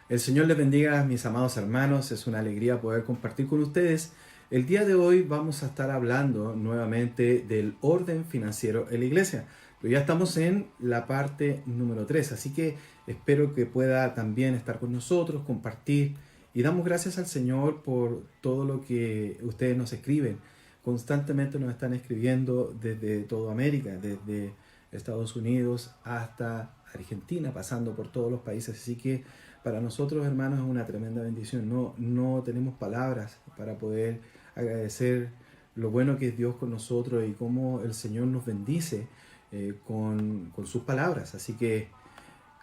El Señor les bendiga, mis amados hermanos. Es una alegría poder compartir con ustedes. El día de hoy vamos a estar hablando nuevamente del orden financiero en la iglesia. Pero ya estamos en la parte número 3, así que espero que pueda también estar con nosotros, compartir. Y damos gracias al Señor por todo lo que ustedes nos escriben. Constantemente nos están escribiendo desde toda América, desde Estados Unidos hasta Argentina, pasando por todos los países. Así que para nosotros, hermanos, es una tremenda bendición. No tenemos palabras para poder agradecer lo bueno que es Dios con nosotros y cómo el Señor nos bendice con sus palabras. Así que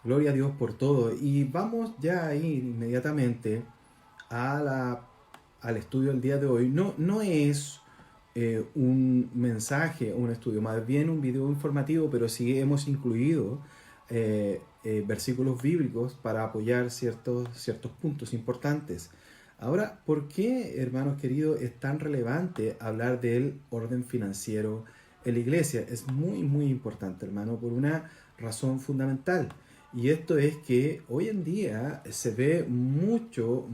gloria a Dios por todo. Y vamos ya a ir inmediatamente a al estudio del día de hoy. No es un mensaje, un estudio, más bien un video informativo, pero sí hemos incluido versículos bíblicos para apoyar ciertos puntos importantes. Ahora, ¿por qué, hermanos queridos, es tan relevante hablar del orden financiero en la iglesia? Es muy importante, hermano, por una razón fundamental. Y esto es que hoy en día se ve mucho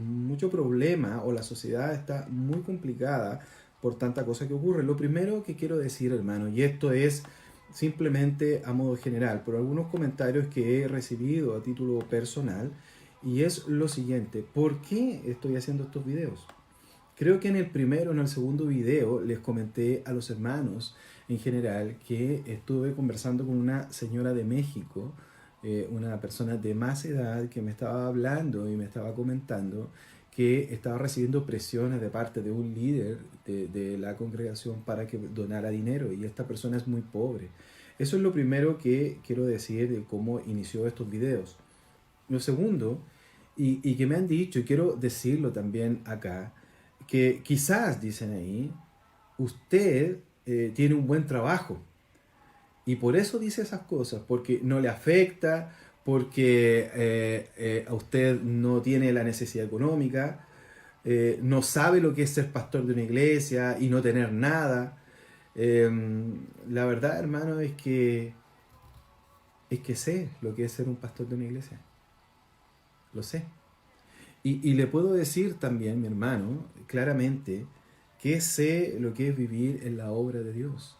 problema, o la sociedad está muy complicada por tanta cosa que ocurre. Lo primero que quiero decir, hermano, y esto es simplemente a modo general, por algunos comentarios que he recibido a título personal, y es lo siguiente: ¿por qué estoy haciendo estos videos? Creo que en el primero o en el segundo video les comenté a los hermanos en general que estuve conversando con una señora de México, una persona de más edad, que me estaba hablando y me estaba comentando que estaba recibiendo presiones de parte de un líder de la congregación para que donara dinero, y esta persona es muy pobre. Eso es lo primero que quiero decir de cómo inició estos videos. Lo segundo, y que me han dicho, y quiero decirlo también acá, que quizás, dicen ahí, usted tiene un buen trabajo y por eso dice esas cosas, porque no le afecta, porque a usted no tiene la necesidad económica, no sabe lo que es ser pastor de una iglesia y no tener nada. Eh, la verdad, hermano, es que sé lo que es ser un pastor de una iglesia. Lo sé. Y le puedo decir también, mi hermano, claramente, que sé lo que es vivir en la obra de Dios.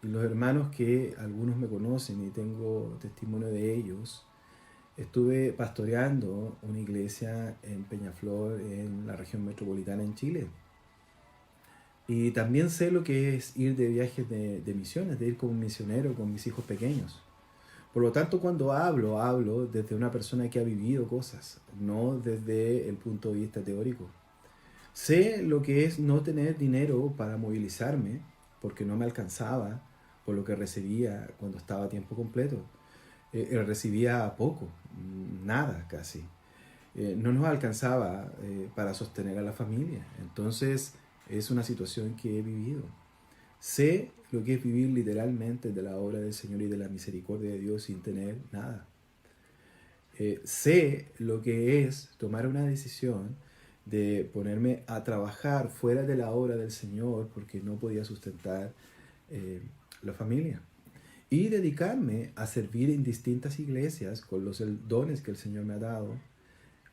Y los hermanos, que algunos me conocen y tengo testimonio de ellos, estuve pastoreando una iglesia en Peñaflor, en la región metropolitana en Chile. Y también sé lo que es ir de viajes de misiones, de ir como misionero con mis hijos pequeños. Por lo tanto, cuando hablo desde una persona que ha vivido cosas, no desde el punto de vista teórico. Sé lo que es no tener dinero para movilizarme, porque no me alcanzaba por lo que recibía cuando estaba a tiempo completo. Recibía poco, nada casi. No nos alcanzaba para sostener a la familia. Entonces es una situación que he vivido. Sé lo que es vivir literalmente de la obra del Señor y de la misericordia de Dios sin tener nada. Sé lo que es tomar una decisión de ponerme a trabajar fuera de la obra del Señor porque no podía sustentar eh, la familia. Y dedicarme a servir en distintas iglesias con los dones que el Señor me ha dado,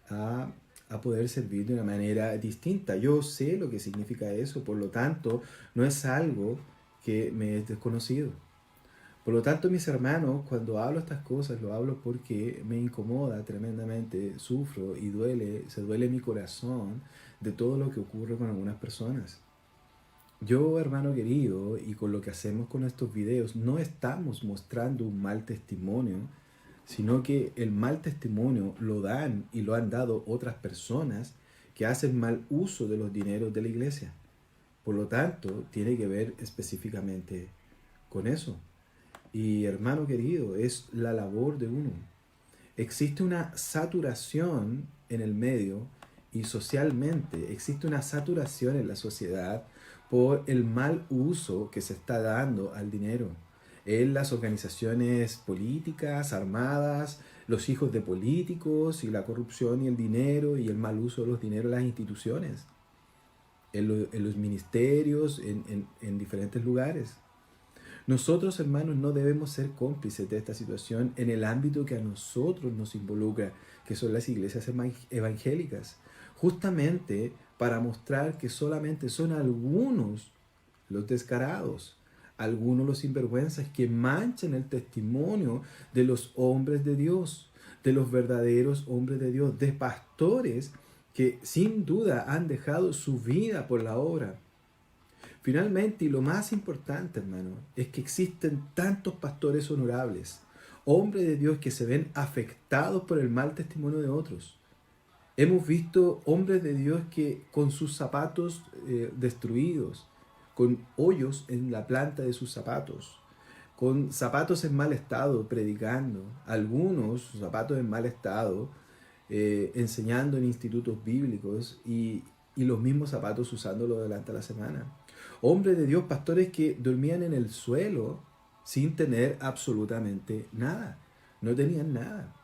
a, a poder servir de una manera distinta. Yo sé lo que significa eso, por lo tanto, no es algo que me es desconocido. Por lo tanto, mis hermanos, cuando hablo estas cosas, lo hablo porque me incomoda tremendamente, sufro y se duele mi corazón de todo lo que ocurre con algunas personas. Yo, hermano querido, y con lo que hacemos con estos videos, no estamos mostrando un mal testimonio, sino que el mal testimonio lo dan y lo han dado otras personas que hacen mal uso de los dineros de la iglesia. Por lo tanto, tiene que ver específicamente con eso. Y hermano querido, es la labor de uno. Existe una saturación en el medio y socialmente, existe una saturación en la sociedad por el mal uso que se está dando al dinero. En las organizaciones políticas, armadas, los hijos de políticos, y la corrupción y el dinero y el mal uso de los dineros en las instituciones, en los ministerios, en diferentes lugares. Nosotros, hermanos, no debemos ser cómplices de esta situación en el ámbito que a nosotros nos involucra, que son las iglesias evangélicas, justamente para mostrar que solamente son algunos los descarados, algunos los sinvergüenzas que manchan el testimonio de los hombres de Dios, de los verdaderos hombres de Dios, de pastores que sin duda han dejado su vida por la obra. Finalmente, y lo más importante, hermano, es que existen tantos pastores honorables, hombres de Dios que se ven afectados por el mal testimonio de otros. Hemos visto hombres de Dios que con sus zapatos destruidos, con hoyos en la planta de sus zapatos, con zapatos en mal estado predicando, algunos zapatos en mal estado enseñando en institutos bíblicos y los mismos zapatos usándolos delante de la semana. Hombres de Dios, pastores que dormían en el suelo sin tener absolutamente nada, no tenían nada.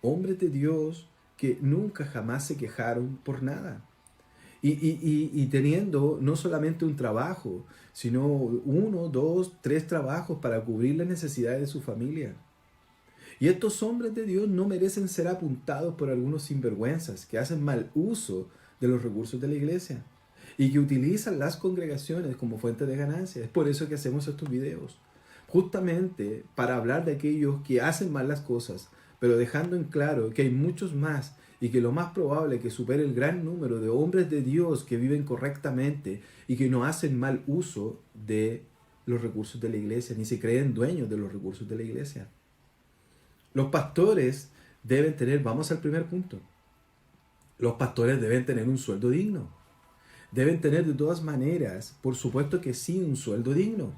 Hombres de Dios que nunca jamás se quejaron por nada. Y teniendo no solamente un trabajo, sino 1, 2, 3 trabajos para cubrir las necesidades de su familia. Y estos hombres de Dios no merecen ser apuntados por algunos sinvergüenzas que hacen mal uso de los recursos de la iglesia y que utilizan las congregaciones como fuente de ganancia. Es por eso que hacemos estos videos, justamente para hablar de aquellos que hacen mal las cosas, pero dejando en claro que hay muchos más y que lo más probable es que supere el gran número de hombres de Dios que viven correctamente y que no hacen mal uso de los recursos de la iglesia, ni se creen dueños de los recursos de la iglesia. Los pastores deben tener, vamos al primer punto, los pastores deben tener un sueldo digno. Deben tener de todas maneras, por supuesto que sí, un sueldo digno.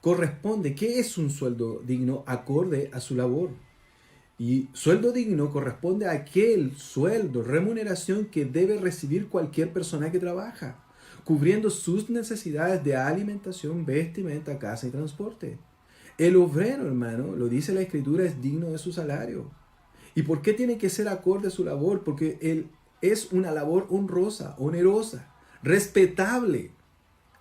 Corresponde, ¿qué es un sueldo digno? Acorde a su labor. Y sueldo digno corresponde a aquel sueldo, remuneración que debe recibir cualquier persona que trabaja, cubriendo sus necesidades de alimentación, vestimenta, casa y transporte. El obrero, hermano, lo dice la Escritura, es digno de su salario. ¿Y por qué tiene que ser acorde a su labor? Porque él es una labor honrosa, onerosa, respetable,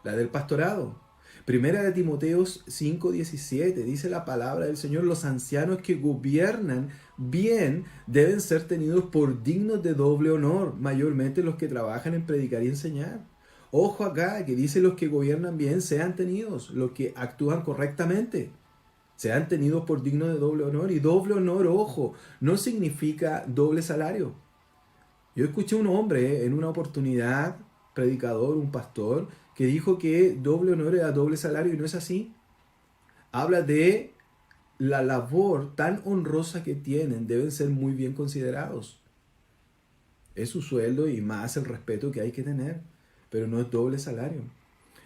la del pastorado. Primera de Timoteo 5:17 dice la palabra del Señor: los ancianos que gobiernan bien deben ser tenidos por dignos de doble honor, mayormente los que trabajan en predicar y enseñar. Ojo acá, que dice los que gobiernan bien sean tenidos, los que actúan correctamente, sean tenidos por dignos de doble honor. Y doble honor, ojo, no significa doble salario. Yo escuché a un hombre en una oportunidad, predicador, un pastor, que dijo que doble honor era doble salario, y no es así. Habla de la labor tan honrosa que tienen, deben ser muy bien considerados. Es su sueldo y más el respeto que hay que tener, pero no es doble salario.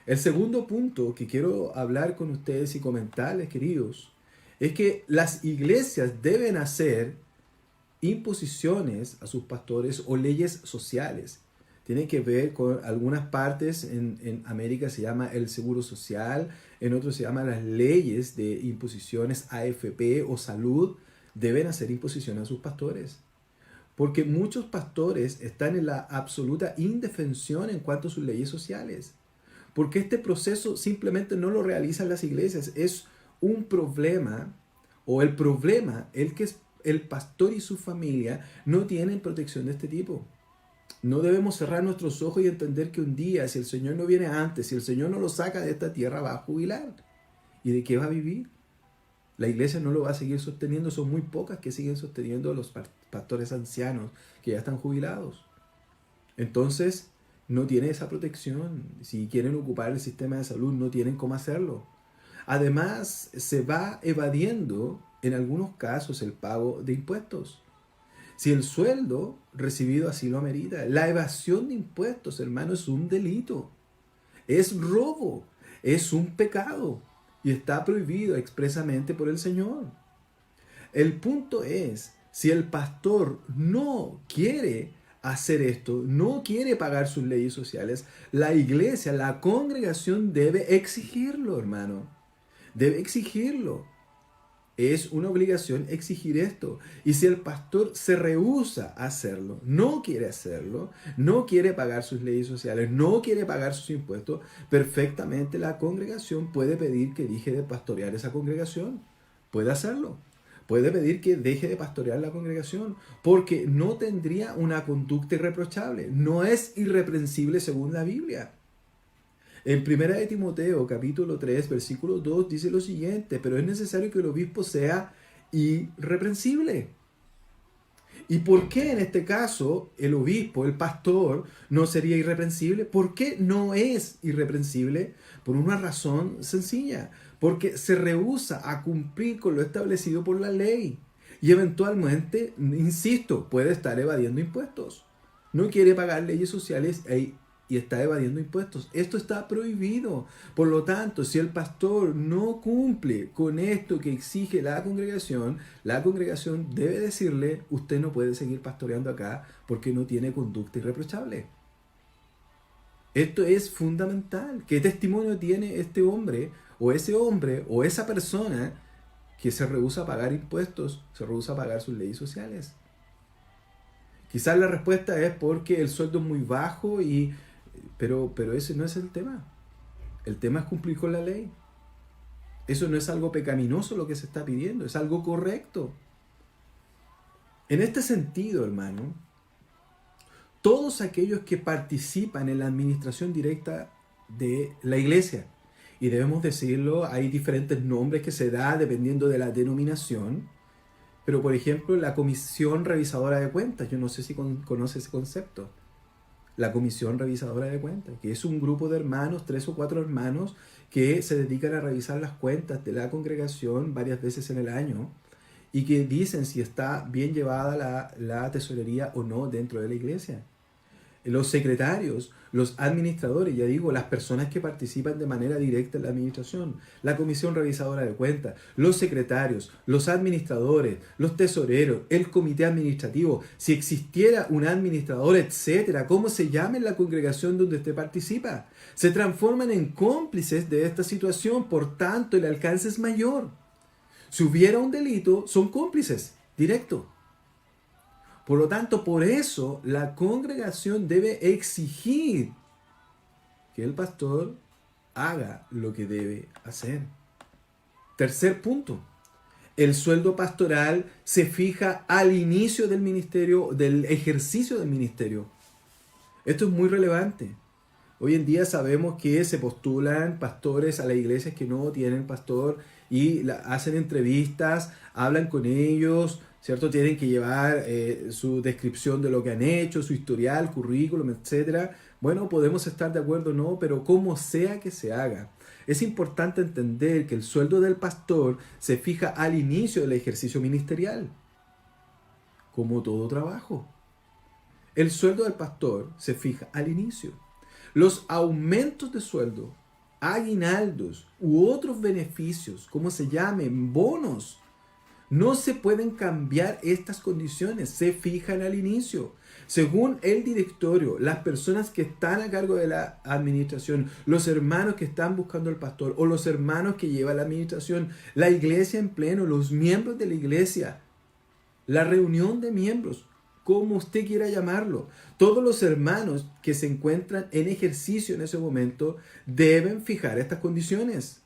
El segundo punto que quiero hablar con ustedes y comentarles, queridos, es que las iglesias deben hacer imposiciones a sus pastores o leyes sociales. Tiene que ver con algunas partes en América se llama el seguro social, en otros se llaman las leyes de imposiciones AFP o salud. Deben hacer imposiciones a sus pastores, porque muchos pastores están en la absoluta indefensión en cuanto a sus leyes sociales, porque este proceso simplemente no lo realizan las iglesias. Es un problema, o el problema, el que el pastor y su familia no tienen protección de este tipo. No debemos cerrar nuestros ojos y entender que un día, si el Señor no viene antes, si el Señor no lo saca de esta tierra, va a jubilar. ¿Y de qué va a vivir? La iglesia no lo va a seguir sosteniendo. Son muy pocas que siguen sosteniendo a los pastores ancianos que ya están jubilados. Entonces, no tiene esa protección. Si quieren ocupar el sistema de salud, no tienen cómo hacerlo. Además, se va evadiendo, en algunos casos, el pago de impuestos. Si el sueldo recibido así lo amerita. La evasión de impuestos, hermano, es un delito. Es robo. Es un pecado. Y está prohibido expresamente por el Señor. El punto es, si el pastor no quiere hacer esto, no quiere pagar sus leyes sociales, la iglesia, la congregación debe exigirlo, hermano. Debe exigirlo. Es una obligación exigir esto. Y si el pastor se rehúsa a hacerlo, no quiere hacerlo, no quiere pagar sus leyes sociales, no quiere pagar sus impuestos, perfectamente la congregación puede pedir que deje de pastorear esa congregación. Puede hacerlo. Puede pedir que deje de pastorear la congregación, porque no tendría una conducta irreprochable. No es irreprensible según la Biblia. En 1 de Timoteo, capítulo 3, versículo 2, dice lo siguiente: pero es necesario que el obispo sea irreprensible. ¿Y por qué en este caso el obispo, el pastor, no sería irreprensible? ¿Por qué no es irreprensible? Por una razón sencilla: porque se rehúsa a cumplir con lo establecido por la ley. Y eventualmente, insisto, puede estar evadiendo impuestos. No quiere pagar leyes sociales y está evadiendo impuestos. Esto está prohibido. Por lo tanto, si el pastor no cumple con esto que exige la congregación debe decirle: usted no puede seguir pastoreando acá porque no tiene conducta irreprochable. Esto es fundamental. ¿Qué testimonio tiene este hombre o esa persona que se rehúsa a pagar impuestos, se rehúsa a pagar sus leyes sociales? Quizás la respuesta es porque el sueldo es muy bajo, pero ese no es el tema. El tema es cumplir con la ley. Eso no es algo pecaminoso lo que se está pidiendo, es algo correcto. En este sentido, hermano, todos aquellos que participan en la administración directa de la iglesia, y debemos decirlo, hay diferentes nombres que se da dependiendo de la denominación, pero por ejemplo la Comisión Revisadora de Cuentas, yo no sé si conoce ese concepto. La Comisión Revisadora de Cuentas, que es un grupo de hermanos, 3 o 4 hermanos, que se dedican a revisar las cuentas de la congregación varias veces en el año y que dicen si está bien llevada la tesorería o no dentro de la iglesia. Los secretarios, los administradores, ya digo, las personas que participan de manera directa en la administración, la Comisión Revisadora de Cuentas, los secretarios, los administradores, los tesoreros, el comité administrativo, si existiera un administrador, etcétera, ¿cómo se llama en la congregación donde usted participa? Se transforman en cómplices de esta situación, por tanto el alcance es mayor. Si hubiera un delito, son cómplices, directo. Por lo tanto, por eso la congregación debe exigir que el pastor haga lo que debe hacer. Tercer punto: el sueldo pastoral se fija al inicio del ministerio, del ejercicio del ministerio. Esto es muy relevante. Hoy en día sabemos que se postulan pastores a las iglesias que no tienen pastor y hacen entrevistas, hablan con ellos, ¿cierto? Tienen que llevar su descripción de lo que han hecho, su historial, currículum, etc. Bueno, podemos estar de acuerdo o no, pero como sea que se haga, es importante entender que el sueldo del pastor se fija al inicio del ejercicio ministerial, como todo trabajo. El sueldo del pastor se fija al inicio. Los aumentos de sueldo, aguinaldos u otros beneficios, como se llamen, bonos, no se pueden cambiar estas condiciones, se fijan al inicio. Según el directorio, las personas que están a cargo de la administración, los hermanos que están buscando al pastor o los hermanos que llevan la administración, la iglesia en pleno, los miembros de la iglesia, la reunión de miembros, como usted quiera llamarlo, todos los hermanos que se encuentran en ejercicio en ese momento deben fijar estas condiciones.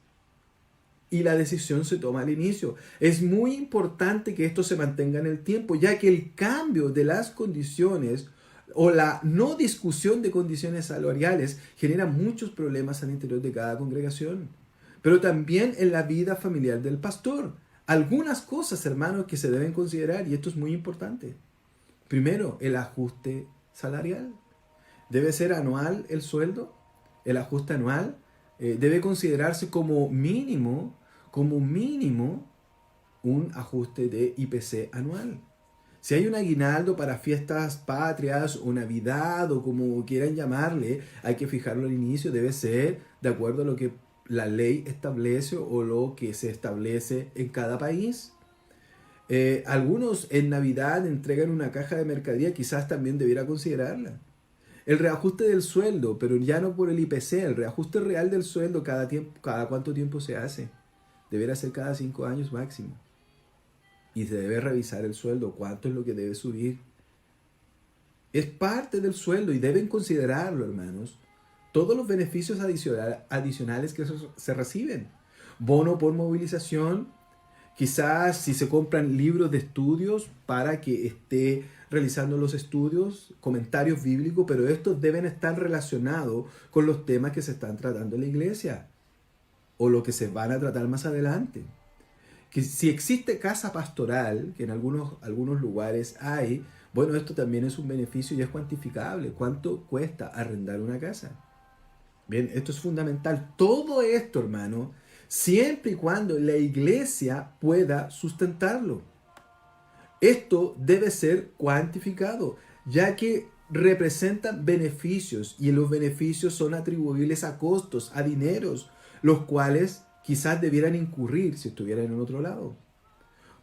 Y la decisión se toma al inicio. Es muy importante que esto se mantenga en el tiempo, ya que el cambio de las condiciones o la no discusión de condiciones salariales genera muchos problemas al interior de cada congregación, pero también en la vida familiar del pastor. Algunas cosas, hermanos, que se deben considerar, y esto es muy importante. Primero, el ajuste salarial. Debe ser anual el sueldo. El ajuste anual debe considerarse como mínimo un ajuste de IPC anual. Si hay un aguinaldo para fiestas patrias o Navidad o como quieran llamarle, hay que fijarlo al inicio, debe ser de acuerdo a lo que la ley establece o lo que se establece en cada país. Algunos en Navidad entregan una caja de mercadería, quizás también debiera considerarla. El reajuste del sueldo, pero ya no por el IPC, el reajuste real del sueldo, cada cuánto tiempo se hace. Deberá ser cada 5 años máximo. y se debe revisar el sueldo, cuánto es lo que debe subir. Es parte del sueldo y deben considerarlo, hermanos, todos los beneficios adicionales que se reciben. Bono por movilización, quizás si se compran libros de estudios para que esté realizando los estudios, comentarios bíblicos, pero estos deben estar relacionados con los temas que se están tratando en la iglesia o lo que se van a tratar más adelante. Que si existe casa pastoral, que en algunos lugares hay, bueno, esto también es un beneficio y es cuantificable. ¿Cuánto cuesta arrendar una casa? Bien, esto es fundamental. Todo esto, hermano, siempre y cuando la iglesia pueda sustentarlo. Esto debe ser cuantificado, ya que representan beneficios y los beneficios son atribuibles a costos, a dineros, los cuales quizás debieran incurrir si estuvieran en otro lado.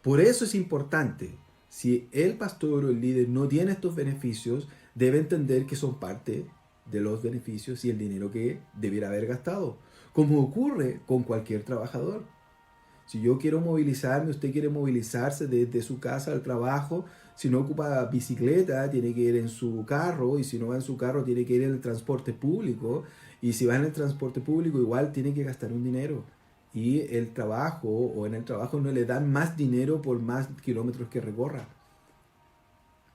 Por eso es importante, si el pastor o el líder no tiene estos beneficios, debe entender que son parte de los beneficios y el dinero que debiera haber gastado, como ocurre con cualquier trabajador. Si yo quiero movilizarme, usted quiere movilizarse desde su casa al trabajo, si no ocupa bicicleta, tiene que ir en su carro, y si no va en su carro, tiene que ir en el transporte público, y si va en el transporte público, igual tiene que gastar un dinero. Y el trabajo, o en el trabajo no le dan más dinero por más kilómetros que recorra.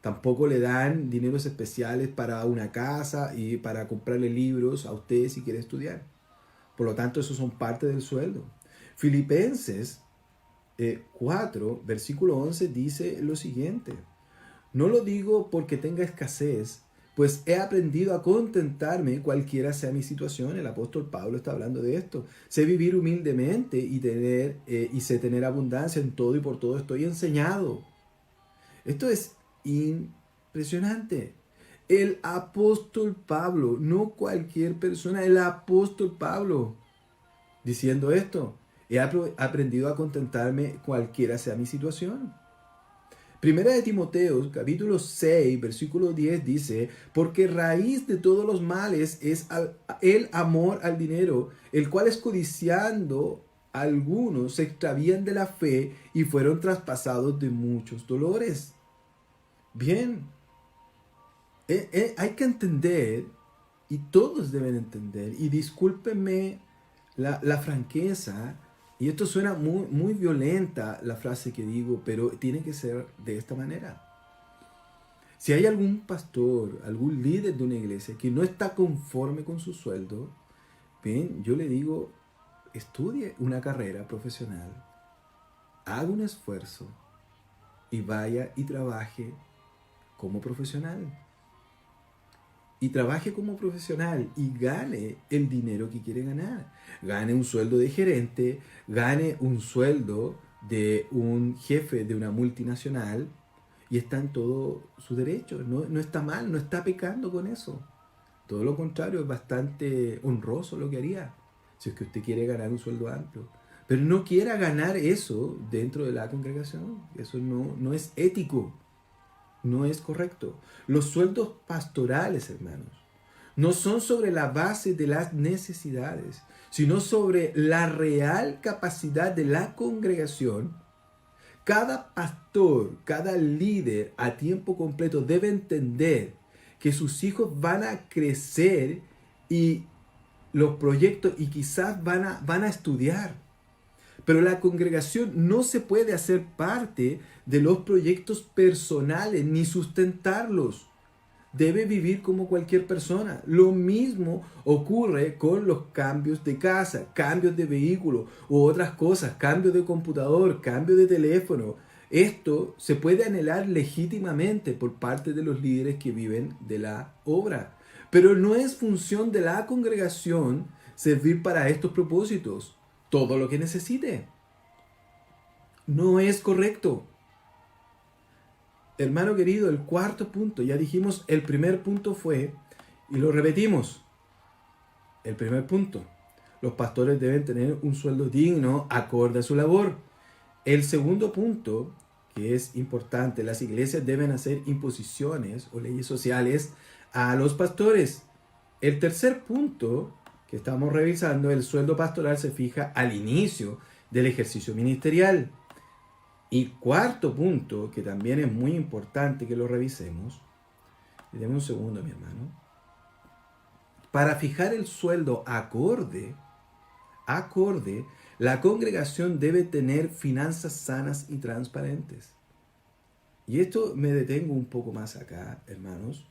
Tampoco le dan dineros especiales para una casa y para comprarle libros a usted si quiere estudiar. Por lo tanto, esos son parte del sueldo. Filipenses 4, versículo 11 dice lo siguiente: no lo digo porque tenga escasez, pues he aprendido a contentarme cualquiera sea mi situación. El apóstol Pablo está hablando de esto. Sé vivir humildemente y sé tener abundancia en todo y por todo estoy enseñado. Esto es impresionante. El apóstol Pablo, no cualquier persona, el apóstol Pablo diciendo esto. He aprendido a contentarme cualquiera sea mi situación. Primera de Timoteo, capítulo 6, versículo 10 dice: porque raíz de todos los males es el amor al dinero, el cual es codiciando algunos se extravían de la fe y fueron traspasados de muchos dolores. Bien, hay que entender, y todos deben entender, y discúlpenme la franqueza, y esto suena muy, muy violenta la frase que digo, pero tiene que ser de esta manera. Si hay algún pastor, algún líder de una iglesia que no está conforme con su sueldo, bien, yo le digo, estudie una carrera profesional, haga un esfuerzo y vaya y trabaje como profesional. Y trabaje como profesional y gane el dinero que quiere ganar. Gane un sueldo de gerente, gane un sueldo de un jefe de una multinacional y está en todo su derecho. No está mal, no está pecando con eso. Todo lo contrario, es bastante honroso lo que haría, si es que usted quiere ganar un sueldo amplio. Pero no quiera ganar eso dentro de la congregación. Eso no es ético. No es correcto. Los sueldos pastorales, hermanos, no son sobre la base de las necesidades, sino sobre la real capacidad de la congregación. Cada pastor, cada líder a tiempo completo debe entender que sus hijos van a crecer y los proyectos y quizás van a estudiar. Pero la congregación no se puede hacer parte de los proyectos personales ni sustentarlos. Debe vivir como cualquier persona. Lo mismo ocurre con los cambios de casa, cambios de vehículo u otras cosas, cambios de computador, cambios de teléfono. Esto se puede anhelar legítimamente por parte de los líderes que viven de la obra. Pero no es función de la congregación servir para estos propósitos todo lo que necesite. No es correcto. Hermano querido, el cuarto punto, ya dijimos, el primer punto fue, y lo repetimos, el primer punto, los pastores deben tener un sueldo digno acorde a su labor. El segundo punto, que es importante, las iglesias deben hacer imposiciones o leyes sociales a los pastores. El tercer punto que estamos revisando, el sueldo pastoral se fija al inicio del ejercicio ministerial. Y cuarto punto, que también es muy importante que lo revisemos, y deme un segundo, mi hermano, para fijar el sueldo acorde, la congregación debe tener finanzas sanas y transparentes. Y esto me detengo un poco más acá, hermanos.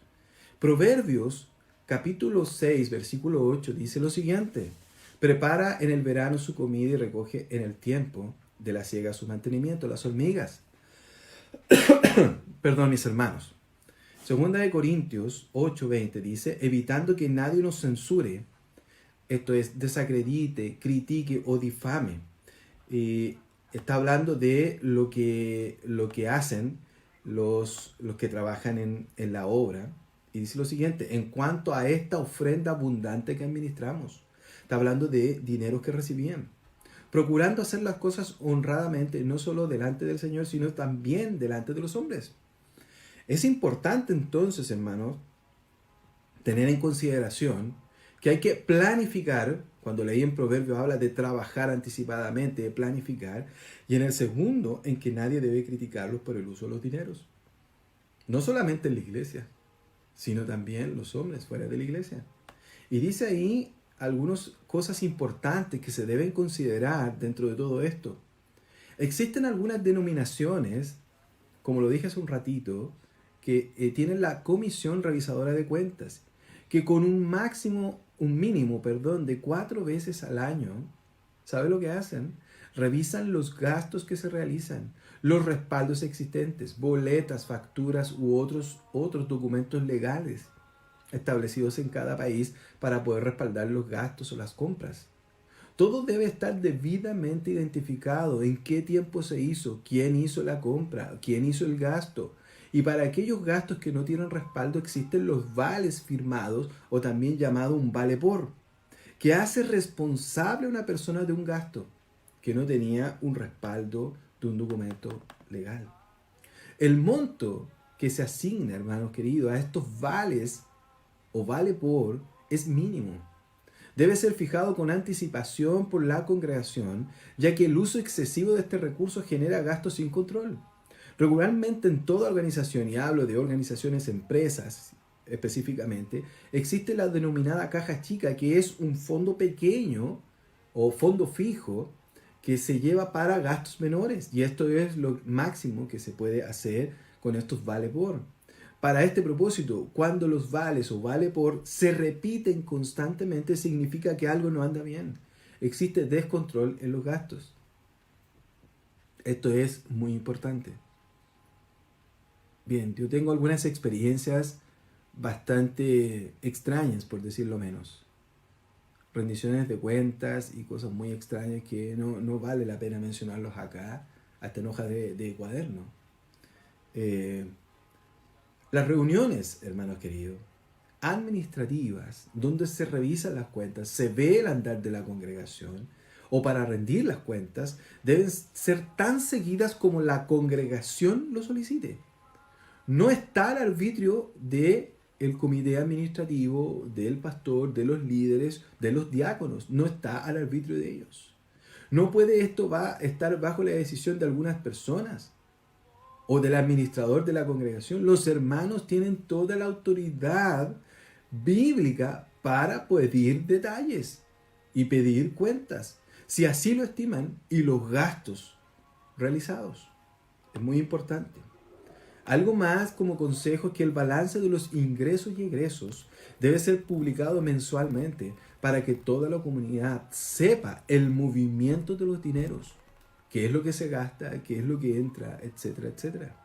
Proverbios capítulo 6, versículo 8 dice lo siguiente: prepara en el verano su comida y recoge en el tiempo de la siega su mantenimiento, las hormigas. Perdón, mis hermanos. Segunda de Corintios 8:20 dice: evitando que nadie nos censure, esto es, desacredite, critique o difame. Está hablando de lo que hacen los que trabajan en la obra. Y dice lo siguiente: en cuanto a esta ofrenda abundante que administramos. Está hablando de dineros que recibían. Procurando hacer las cosas honradamente, no solo delante del Señor, sino también delante de los hombres. Es importante entonces, hermanos, tener en consideración que hay que planificar. Cuando leí en Proverbios habla de trabajar anticipadamente, de planificar. Y en el segundo, en que nadie debe criticarlos por el uso de los dineros. No solamente en la iglesia, sino también los hombres fuera de la iglesia. Y dice ahí algunas cosas importantes que se deben considerar dentro de todo esto. Existen algunas denominaciones, como lo dije hace un ratito, que tienen la Comisión Revisadora de Cuentas, que con un mínimo de 4 veces al año, ¿sabe lo que hacen? Revisan los gastos que se realizan, los respaldos existentes, boletas, facturas u otros documentos legales establecidos en cada país para poder respaldar los gastos o las compras. Todo debe estar debidamente identificado: en qué tiempo se hizo, quién hizo la compra, quién hizo el gasto. Y para aquellos gastos que no tienen respaldo existen los vales firmados, o también llamado un vale por, que hace responsable a una persona de un gasto que no tenía un respaldo de un documento legal. El monto que se asigna, hermanos queridos, a estos vales o vale por es mínimo. Debe ser fijado con anticipación por la congregación, ya que el uso excesivo de este recurso genera gastos sin control. Regularmente en toda organización, y hablo de organizaciones, empresas específicamente, existe la denominada caja chica, que es un fondo pequeño o fondo fijo que se lleva para gastos menores. Y esto es lo máximo que se puede hacer con estos vale por. Para este propósito, cuando los vales o vale por se repiten constantemente, significa que algo no anda bien. Existe descontrol en los gastos. Esto es muy importante. Bien, yo tengo algunas experiencias bastante extrañas, por decirlo menos. Rendiciones de cuentas y cosas muy extrañas que no vale la pena mencionarlos acá, hasta en hoja de cuaderno. Las reuniones, hermanos queridos, administrativas, donde se revisan las cuentas, se ve el andar de la congregación, o para rendir las cuentas, deben ser tan seguidas como la congregación lo solicite. No está al arbitrio del comité administrativo, del pastor, de los líderes, de los diáconos. No está al arbitrio de ellos. No puede esto estar bajo la decisión de algunas personas o del administrador de la congregación. Los hermanos tienen toda la autoridad bíblica para pedir detalles y pedir cuentas, si así lo estiman, y los gastos realizados. Es muy importante. Algo más como consejo es que el balance de los ingresos y egresos debe ser publicado mensualmente para que toda la comunidad sepa el movimiento de los dineros, qué es lo que se gasta, qué es lo que entra, etcétera, etcétera.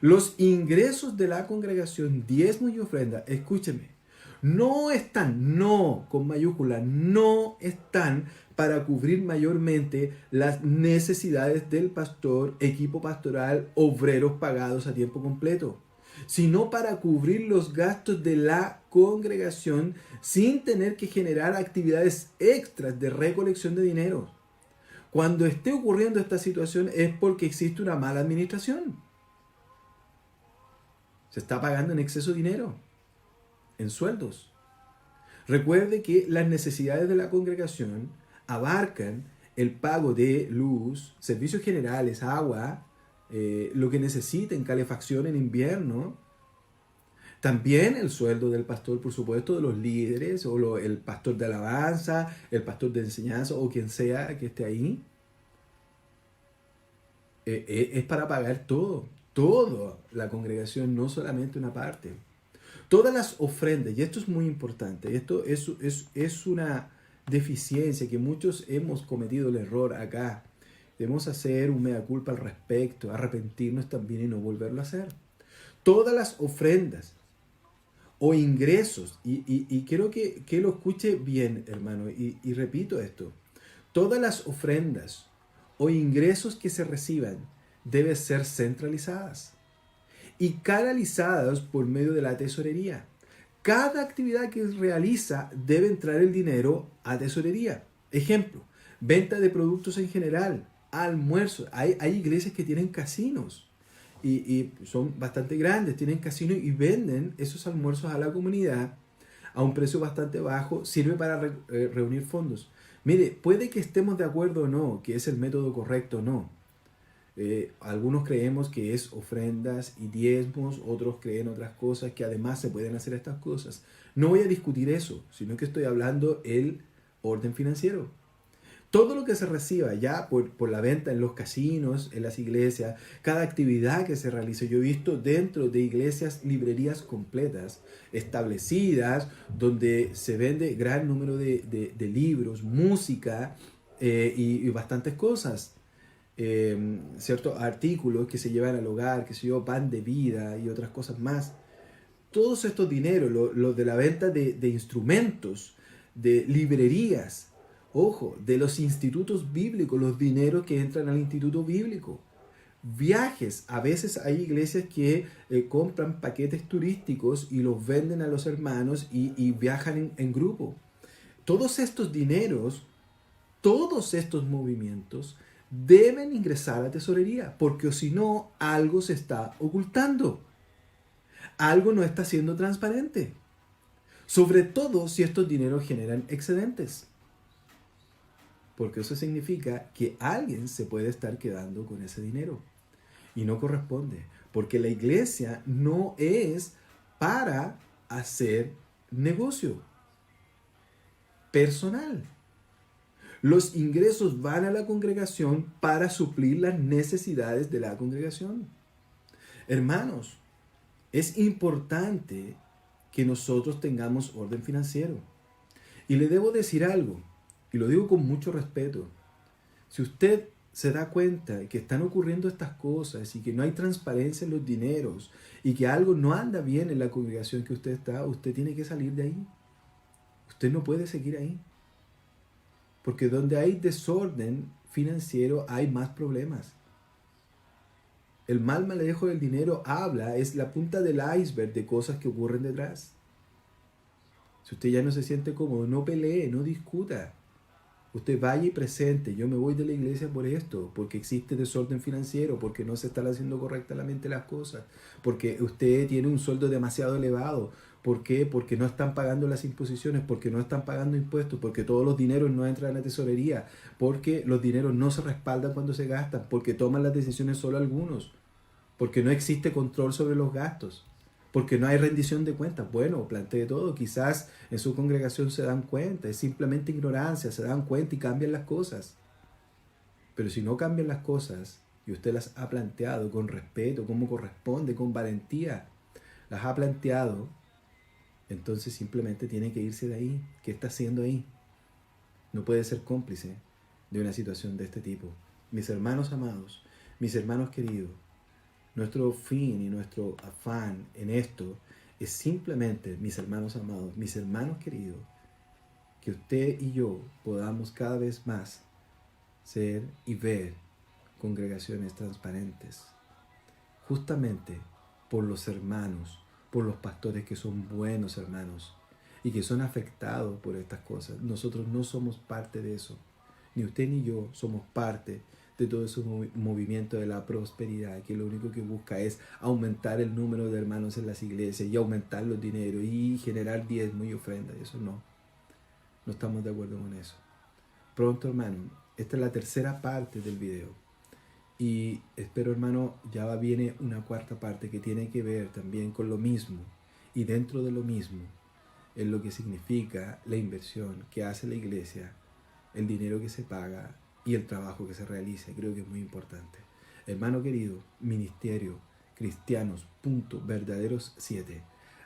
Los ingresos de la congregación, diezmos y ofrendas, escúcheme, no están, no con mayúscula, no están para cubrir mayormente las necesidades del pastor, equipo pastoral, obreros pagados a tiempo completo, sino para cubrir los gastos de la congregación sin tener que generar actividades extras de recolección de dinero. Cuando esté ocurriendo esta situación es porque existe una mala administración. Se está pagando en exceso dinero, en sueldos. Recuerde que las necesidades de la congregación abarcan el pago de luz, servicios generales, agua, lo que necesiten, calefacción en invierno. También el sueldo del pastor, por supuesto, de los líderes, o el pastor de alabanza, el pastor de enseñanza, o quien sea que esté ahí. Es para pagar todo, toda la congregación, no solamente una parte. Todas las ofrendas, y esto es muy importante, esto es una deficiencia que muchos hemos cometido el error acá. Debemos hacer un mea culpa al respecto, arrepentirnos también y no volverlo a hacer. Todas las ofrendas o ingresos, y quiero que lo escuche bien, hermano, y repito esto, todas las ofrendas o ingresos que se reciban deben ser centralizadas y canalizadas por medio de la tesorería. Cada actividad que realiza debe entrar el dinero a tesorería. Ejemplo, venta de productos en general, almuerzos. Hay iglesias que tienen casinos y son bastante grandes, tienen casinos y venden esos almuerzos a la comunidad a un precio bastante bajo, sirve para reunir fondos. Mire, puede que estemos de acuerdo o no, que es el método correcto o no. Algunos creemos que es ofrendas y diezmos, otros creen otras cosas, que además se pueden hacer estas cosas. No voy a discutir eso, sino que estoy hablando el orden financiero. Todo lo que se reciba ya por la venta en los casinos, en las iglesias, cada actividad que se realice. Yo he visto dentro de iglesias librerías completas, establecidas, donde se vende gran número de libros, música y bastantes cosas. Ciertos artículos que se llevan al hogar, que se lleva pan de vida y otras cosas más. Todos estos dineros, lo de la venta de instrumentos, de librerías, ojo, de los institutos bíblicos, los dineros que entran al instituto bíblico. Viajes, a veces hay iglesias que compran paquetes turísticos y los venden a los hermanos y viajan en grupo. Todos estos dineros, todos estos movimientos deben ingresar a tesorería, porque si no, algo se está ocultando. Algo no está siendo transparente. Sobre todo si estos dineros generan excedentes. Porque eso significa que alguien se puede estar quedando con ese dinero. Y no corresponde. Porque la iglesia no es para hacer negocio personal. Los ingresos van a la congregación para suplir las necesidades de la congregación. Hermanos, es importante que nosotros tengamos orden financiero. Y le debo decir algo, y lo digo con mucho respeto. Si usted se da cuenta de que están ocurriendo estas cosas y que no hay transparencia en los dineros y que algo no anda bien en la congregación que usted está, usted tiene que salir de ahí. Usted no puede seguir ahí. Porque donde hay desorden financiero hay más problemas. El mal manejo del dinero es la punta del iceberg de cosas que ocurren detrás. Si usted ya no se siente cómodo, no pelee, no discuta. Usted vaya y presente, yo me voy de la iglesia por esto, porque existe desorden financiero, porque no se están haciendo correctamente las cosas, porque usted tiene un sueldo demasiado elevado. ¿Por qué? Porque no están pagando las imposiciones, porque no están pagando impuestos, porque todos los dineros no entran a la tesorería, porque los dineros no se respaldan cuando se gastan, porque toman las decisiones solo algunos, porque no existe control sobre los gastos, porque no hay rendición de cuentas. Bueno, plantee todo, quizás en su congregación se dan cuenta, es simplemente ignorancia, se dan cuenta y cambian las cosas. Pero si no cambian las cosas y usted las ha planteado con respeto, como corresponde, con valentía, las ha planteado, entonces simplemente tiene que irse de ahí. ¿Qué está haciendo ahí? No puede ser cómplice de una situación de este tipo. Mis hermanos amados, mis hermanos queridos, nuestro fin y nuestro afán en esto es simplemente, mis hermanos amados, mis hermanos queridos, que usted y yo podamos cada vez más ser y ver congregaciones transparentes, justamente por los hermanos, por los pastores que son buenos hermanos y que son afectados por estas cosas. Nosotros no somos parte de eso, ni usted ni yo somos parte de todo ese movimiento de la prosperidad, que lo único que busca es aumentar el número de hermanos en las iglesias y aumentar los dineros y generar diezmo y ofrenda. Eso no estamos de acuerdo con eso. Pronto, hermano, Esta es la tercera parte del video. Y espero, hermano, ya viene una cuarta parte que tiene que ver también con lo mismo. Y dentro de lo mismo es lo que significa la inversión que hace la iglesia, el dinero que se paga y el trabajo que se realiza. Creo que es muy importante. Hermano querido, ministerio cristianos.verdaderos 7,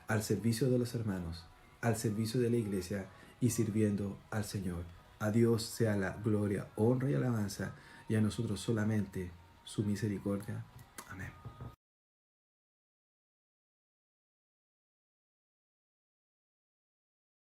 al servicio de los hermanos, al servicio de la iglesia y sirviendo al Señor. A Dios sea la gloria, honra y alabanza, y a nosotros solamente su misericordia